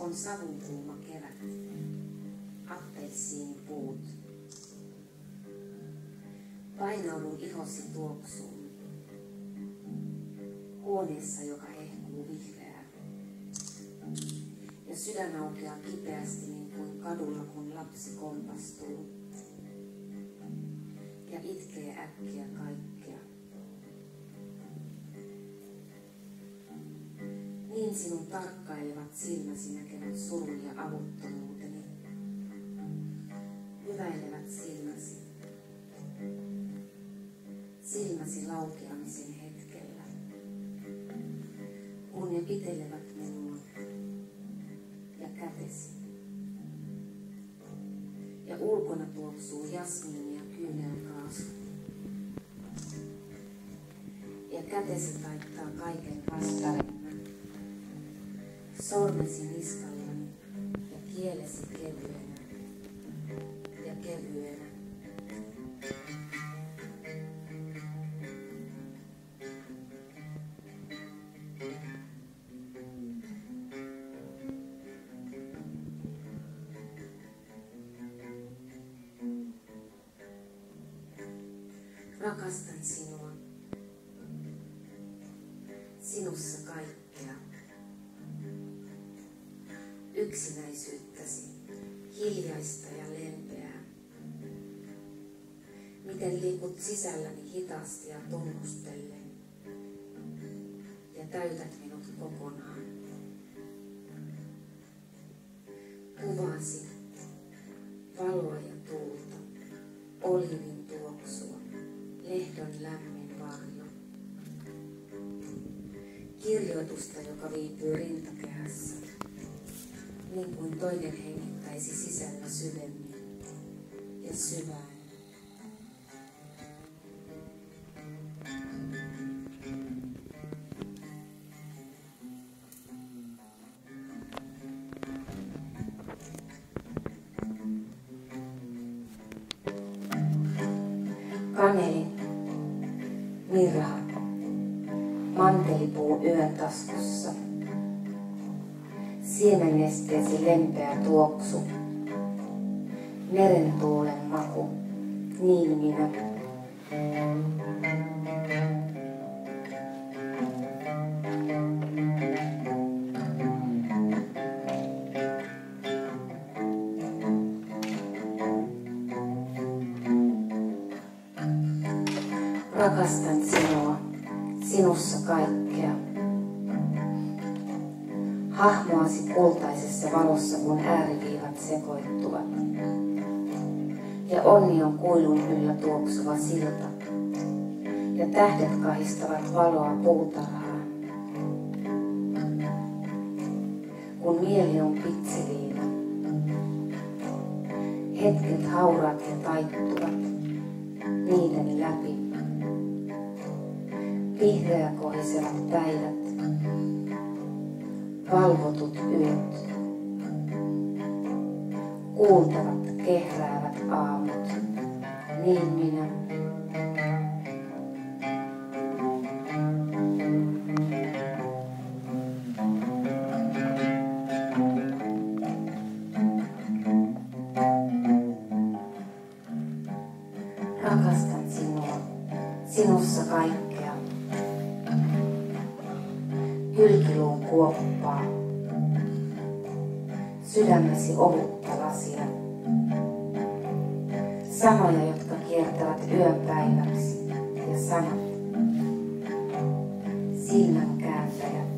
On savunkuuma kevät, appelsiinipuut. Painaudun ihosi tuoksuun, huoneessa, joka hehkuu vihreää. Ja sydän aukeaa kipeästi niin kuin kadulla, kun lapsi kompastuu. Ja itkee äkkiä kaikkea. Niin sinun tarkkailevat silmäsi näkevät surun ja avuttomuuteni. Hyväilevät silmäsi. Silmäsi laukeamisen hetkellä. Kun ne pitelevät minua ja kätesi. Ja ulkona tuoksuu jasmiini ja kyynelkaasu. Ja kätesi taittaa kaiken vastarinnan. Sormesi niskallani ja kielesi kevyenä ja kevyenä. Rakastan sinua, sinussa kaikkea. Yksinäisyyttäsi, hiljaista ja lempeää. Miten liikut sisälläni hitaasti ja tunnustellen ja täytät minut kokonaan. Kuvasi valoa ja tuulta, oliivin tuoksua, lehdon lämmin varjo. Kirjoitusta, joka viipyy rintakehässä. Niin kuin toinen hengittäisi sisällä syvemmin ja syvään. Kaneli, mirha, mantelipuu yön taskussa. Siemennesteesi lempeä tuoksu, merentuulen maku, niin minä. Rakastan sinua, sinussa kaikkea. Hahmoasi kultaisessa valossa, kun ääriviivat sekoittuvat. Ja onni on kuilun yllä tuoksuva silta. Ja tähdet kahistavat valoa puutarhaan. Kun mieli on pitsiliina. Hetket hauraat ja taittuvat. Niiden läpi. Vihreä kohisevat päivät. Valvotut yöt. Kuultavat kehräävät aamut. Niin minä. Rakastan sinua, sinussa kaikkea. Kylkiluun kuoppaa. Sydämesi ohutta lasia. Sanoja, jotka kiertävät yöpäiväksi, ja sanat. Silmän kääntäjät.